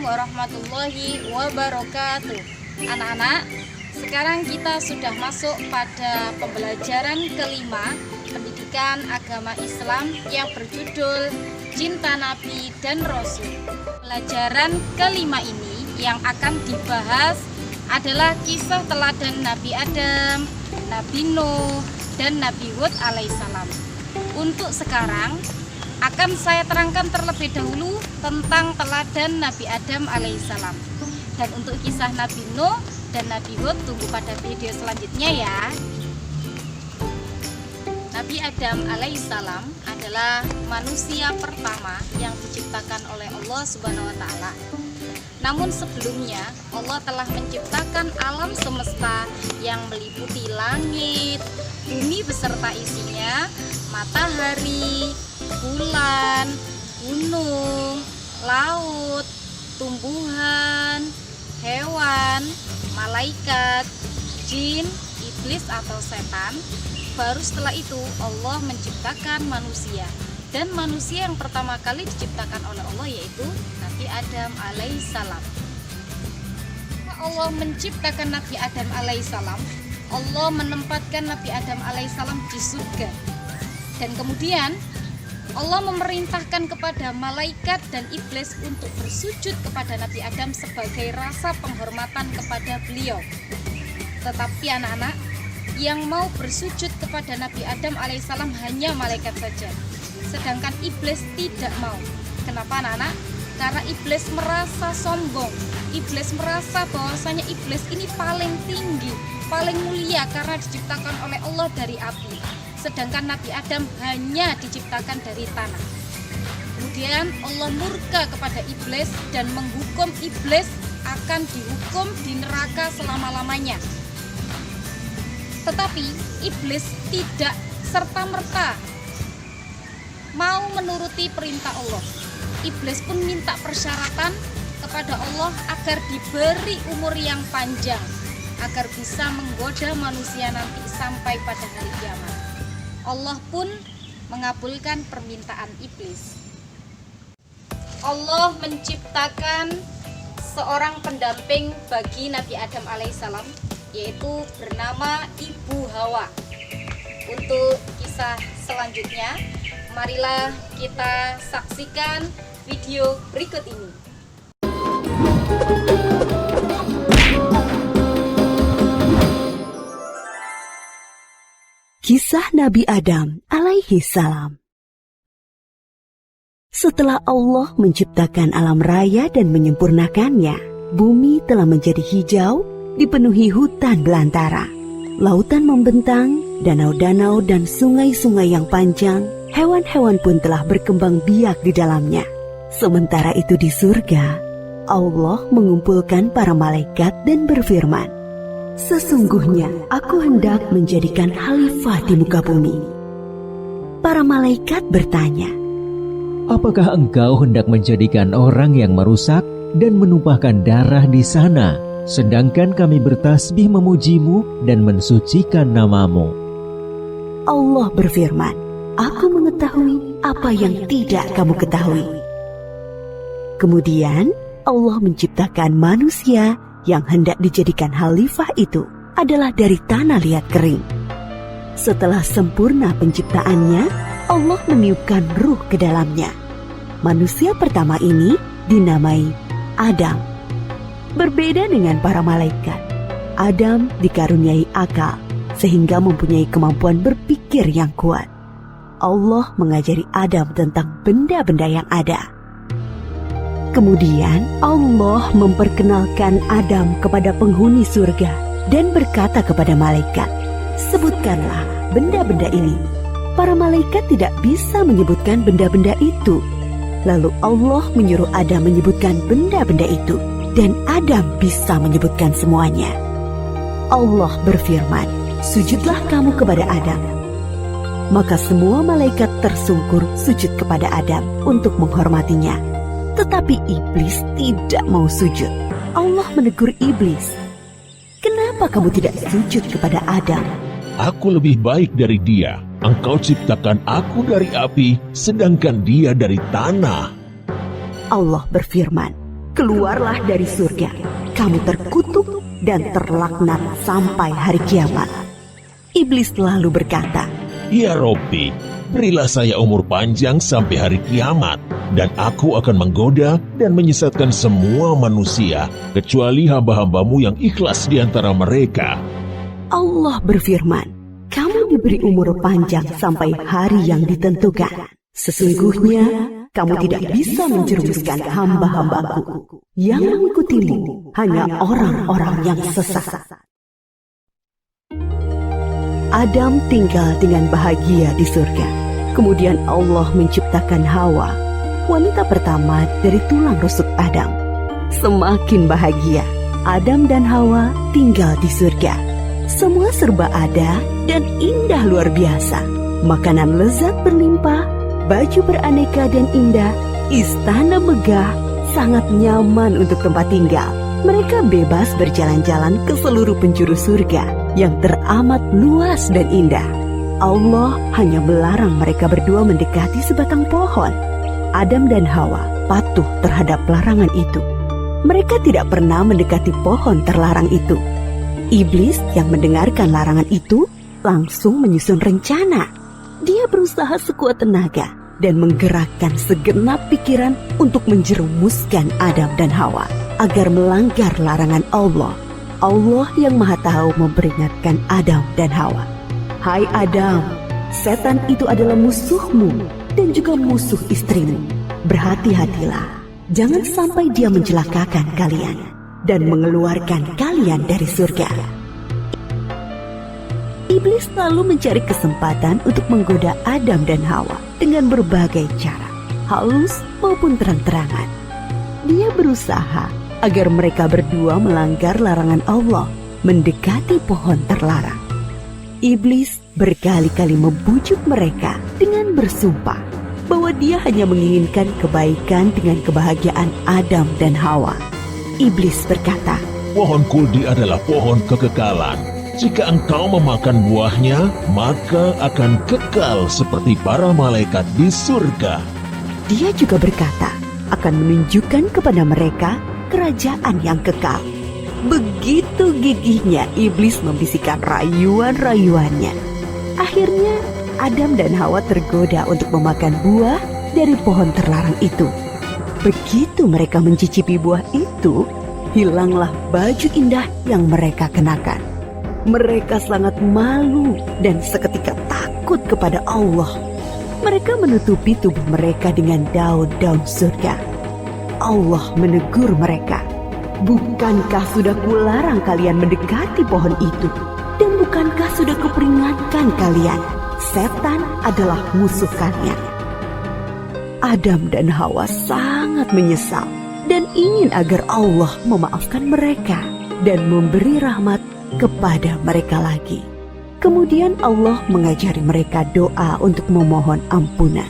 warahmatullahi wabarakatuh. Anak-anak, sekarang kita sudah masuk pada pembelajaran kelima pendidikan agama Islam yang berjudul Cinta Nabi dan Rasul. Pelajaran kelima ini yang akan dibahas adalah kisah teladan Nabi Adam, Nabi Nuh, dan Nabi Hud alaihissalam. Untuk sekarang akan saya terangkan terlebih dahulu tentang teladan Nabi Adam alaihissalam. Dan untuk kisah Nabi Nuh dan Nabi Hud tunggu pada video selanjutnya ya. Nabi Adam alaihissalam adalah manusia pertama yang diciptakan oleh Allah Subhanahu wa taala. Namun sebelumnya Allah telah menciptakan alam semesta yang meliputi langit, bumi beserta isinya, matahari, bulan, gunung, laut, tumbuhan, hewan, malaikat, jin, iblis atau setan. Baru setelah itu Allah menciptakan manusia. Dan manusia yang pertama kali diciptakan oleh Allah yaitu Nabi Adam alaihissalam. Allah menciptakan Nabi Adam alaihissalam, Allah menempatkan Nabi Adam alaihissalam di surga. Dan kemudian Allah memerintahkan kepada malaikat dan iblis untuk bersujud kepada Nabi Adam sebagai rasa penghormatan kepada beliau. Tetapi anak-anak, yang mau bersujud kepada Nabi Adam alaihissalam hanya malaikat saja. Sedangkan iblis tidak mau. Kenapa anak-anak? Karena iblis merasa sombong. Iblis merasa bahwasanya iblis ini paling tinggi, paling mulia karena diciptakan oleh Allah dari api. Sedangkan Nabi Adam hanya diciptakan dari tanah. Kemudian Allah murka kepada iblis dan menghukum iblis akan dihukum di neraka selama-lamanya. Tetapi iblis tidak serta-merta mau menuruti perintah Allah. Iblis pun minta persyaratan kepada Allah agar diberi umur yang panjang, agar bisa menggoda manusia nanti sampai pada hari kiamat. Allah pun mengabulkan permintaan iblis. Allah menciptakan seorang pendamping bagi Nabi Adam alaihissalam, yaitu bernama Ibu Hawa. Untuk kisah selanjutnya, marilah kita saksikan video berikut ini. Kisah Nabi Adam alaihi salam. Setelah Allah menciptakan alam raya dan menyempurnakannya, bumi telah menjadi hijau, dipenuhi hutan belantara. Lautan membentang, danau-danau dan sungai-sungai yang panjang, hewan-hewan pun telah berkembang biak di dalamnya. Sementara itu di surga, Allah mengumpulkan para malaikat dan berfirman, "Sesungguhnya aku hendak menjadikan khalifah di muka bumi." Para malaikat bertanya, "Apakah engkau hendak menjadikan orang yang merusak dan menumpahkan darah di sana, sedangkan kami bertasbih memujimu dan mensucikan namamu?" Allah berfirman, "Aku mengetahui apa yang tidak kamu ketahui." Kemudian Allah menciptakan manusia yang hendak dijadikan khalifah itu adalah dari tanah liat kering. Setelah sempurna penciptaannya, Allah meniupkan ruh ke dalamnya. Manusia pertama ini dinamai Adam. Berbeda dengan para malaikat, Adam dikaruniai akal sehingga mempunyai kemampuan berpikir yang kuat. Allah mengajari Adam tentang benda-benda yang ada. Kemudian Allah memperkenalkan Adam kepada penghuni surga dan berkata kepada malaikat, "Sebutkanlah benda-benda ini." Para malaikat tidak bisa menyebutkan benda-benda itu. Lalu Allah menyuruh Adam menyebutkan benda-benda itu, dan Adam bisa menyebutkan semuanya. Allah berfirman, "Sujudlah kamu kepada Adam." Maka semua malaikat tersungkur sujud kepada Adam untuk menghormatinya. Tetapi iblis tidak mau sujud. Allah menegur iblis, "Kenapa kamu tidak sujud kepada Adam?" "Aku lebih baik dari dia. Engkau ciptakan aku dari api, sedangkan dia dari tanah." Allah berfirman, keluarlah dari surga. Kamu terkutuk dan terlaknat sampai hari kiamat. Iblis lalu berkata, Ya Robbi, berilah saya umur panjang sampai hari kiamat, dan aku akan menggoda dan menyesatkan semua manusia, kecuali hamba-hambamu yang ikhlas di antara mereka. Allah berfirman, kamu diberi umur panjang sampai hari yang ditentukan. Sesungguhnya kamu tidak bisa menjerumuskan hamba-hambaku. Yang mengikutimu hanya orang-orang yang sesat. Adam tinggal dengan bahagia di surga. Kemudian Allah menciptakan Hawa, wanita pertama dari tulang rusuk Adam. Semakin bahagia, Adam dan Hawa tinggal di surga. Semua serba ada dan indah luar biasa. Makanan lezat berlimpah, baju beraneka dan indah, istana megah, sangat nyaman untuk tempat tinggal. Mereka bebas berjalan-jalan ke seluruh penjuru surga yang teramat luas dan indah. Allah hanya melarang mereka berdua mendekati sebatang pohon. Adam dan Hawa patuh terhadap larangan itu. Mereka tidak pernah mendekati pohon terlarang itu. Iblis yang mendengarkan larangan itu langsung menyusun rencana. Dia berusaha sekuat tenaga dan menggerakkan segenap pikiran untuk menjerumuskan Adam dan Hawa agar melanggar larangan Allah. Allah yang Maha Tahu memperingatkan Adam dan Hawa. Hai Adam, setan itu adalah musuhmu dan juga musuh istrimu. Berhati-hatilah, jangan sampai dia mencelakakan kalian dan mengeluarkan kalian dari surga. Iblis selalu mencari kesempatan untuk menggoda Adam dan Hawa dengan berbagai cara, halus maupun terang-terangan. Dia berusaha agar mereka berdua melanggar larangan Allah, mendekati pohon terlarang. Iblis berkali-kali membujuk mereka dengan bersumpah bahwa dia hanya menginginkan kebaikan dengan kebahagiaan Adam dan Hawa. Iblis berkata, Pohon kuldi adalah pohon kekekalan. Jika engkau memakan buahnya, maka akan kekal seperti para malaikat di surga. Dia juga berkata akan menunjukkan kepada mereka kerajaan yang kekal. Begitu gigihnya iblis membisikkan rayuan-rayuannya. Akhirnya Adam dan Hawa tergoda untuk memakan buah dari pohon terlarang itu. Begitu mereka mencicipi buah itu, hilanglah baju indah yang mereka kenakan. Mereka sangat malu dan seketika takut kepada Allah. Mereka menutupi tubuh mereka dengan daun-daun surga. Allah menegur mereka, bukankah sudah kularang kalian mendekati pohon itu? Dan bukankah sudah kuperingatkan kalian, setan adalah musuh kalian? Adam dan Hawa sangat menyesal dan ingin agar Allah memaafkan mereka dan memberi rahmat kepada mereka lagi. Kemudian Allah mengajari mereka doa untuk memohon ampunan.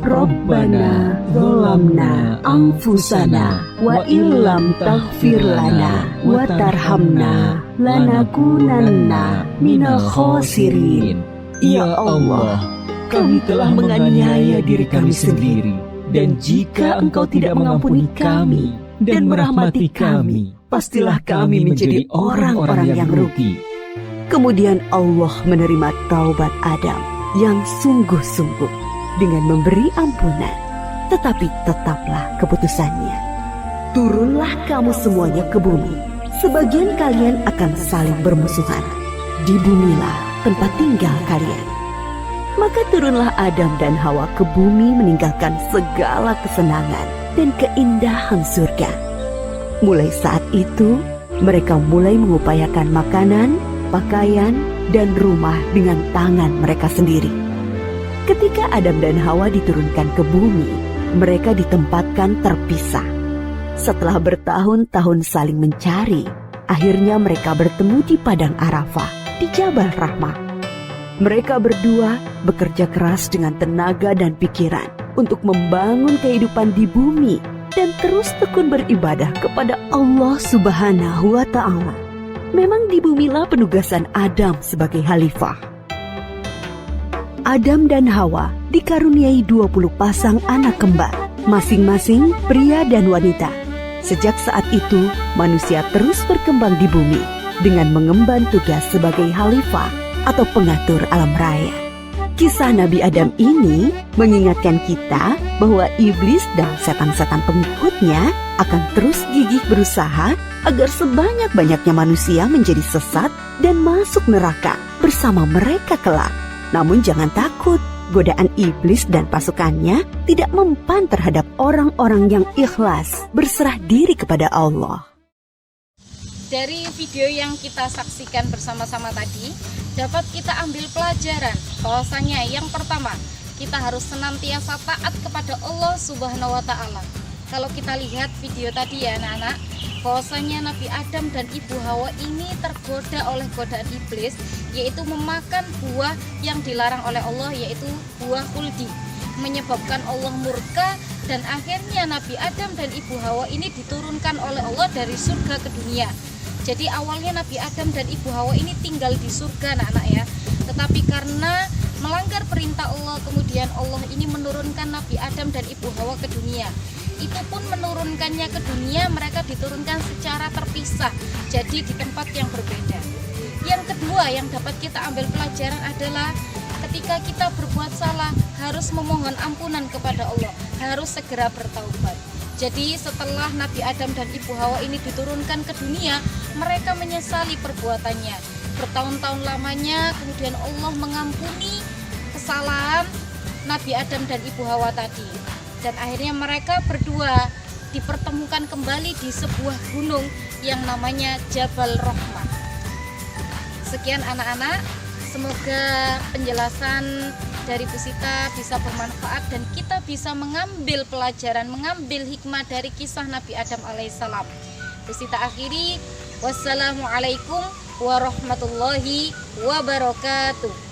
Rabbana zalamna anfusana wa illam taghfir lana wa tarhamna lanakunanna minal khasirin. Ya Allah, kami telah menganiaya diri kami sendiri, dan jika Engkau tidak mengampuni kami dan merahmati kami, pastilah kami menjadi orang-orang yang rugi. Kemudian Allah menerima taubat Adam yang sungguh-sungguh dengan memberi ampunan, tetapi tetaplah keputusannya. Turunlah kamu semuanya ke bumi, sebagian kalian akan saling bermusuhan. Di bumilah tempat tinggal kalian. Maka turunlah Adam dan Hawa ke bumi meninggalkan segala kesenangan dan keindahan surga. Mulai saat itu, mereka mulai mengupayakan makanan, pakaian, dan rumah dengan tangan mereka sendiri. Ketika Adam dan Hawa diturunkan ke bumi, mereka ditempatkan terpisah. Setelah bertahun-tahun saling mencari, akhirnya mereka bertemu di Padang Arafah, di Jabal Rahmah. Mereka berdua bekerja keras dengan tenaga dan pikiran untuk membangun kehidupan di bumi dan terus tekun beribadah kepada Allah Subhanahu wa Ta'ala. Memang di bumilah penugasan Adam sebagai khalifah. Adam dan Hawa dikaruniai 20 pasang anak kembar, masing-masing pria dan wanita. Sejak saat itu, manusia terus berkembang di bumi dengan mengemban tugas sebagai khalifah atau pengatur alam raya. Kisah Nabi Adam ini mengingatkan kita bahwa iblis dan setan-setan pengikutnya akan terus gigih berusaha agar sebanyak-banyaknya manusia menjadi sesat dan masuk neraka bersama mereka kelak. Namun jangan takut, godaan iblis dan pasukannya tidak mempan terhadap orang-orang yang ikhlas berserah diri kepada Allah. Dari video yang kita saksikan bersama-sama tadi, dapat kita ambil pelajaran bahwasanya yang pertama, kita harus senantiasa taat kepada Allah Subhanahu wa Ta'ala. Kalau kita lihat video tadi ya anak-anak, bahwasanya Nabi Adam dan Ibu Hawa ini tergoda oleh godaan iblis, yaitu memakan buah yang dilarang oleh Allah, yaitu buah khuldi, menyebabkan Allah murka, dan akhirnya Nabi Adam dan Ibu Hawa ini diturunkan oleh Allah dari surga ke dunia. Jadi awalnya Nabi Adam dan Ibu Hawa ini tinggal di surga anak-anak ya, tetapi karena melanggar perintah Allah, kemudian Allah ini menurunkan Nabi Adam dan Ibu Hawa ke dunia. Itu pun menurunkannya ke dunia, mereka diturunkan secara terpisah, jadi di tempat yang berbeda. Yang kedua yang dapat kita ambil pelajaran adalah ketika kita berbuat salah, harus memohon ampunan kepada Allah, harus segera bertaubat. Jadi setelah Nabi Adam dan Ibu Hawa ini diturunkan ke dunia, mereka menyesali perbuatannya. Bertahun-tahun lamanya, kemudian Allah mengampuni kesalahan Nabi Adam dan Ibu Hawa tadi. Dan akhirnya mereka berdua dipertemukan kembali di sebuah gunung yang namanya Jabal Rahmah. Sekian anak-anak, semoga penjelasan dari Bu Sita bisa bermanfaat dan kita bisa mengambil pelajaran, mengambil hikmah dari kisah Nabi Adam alaihissalam. Bu Sita akhiri, wassalamualaikum warahmatullahi wabarakatuh.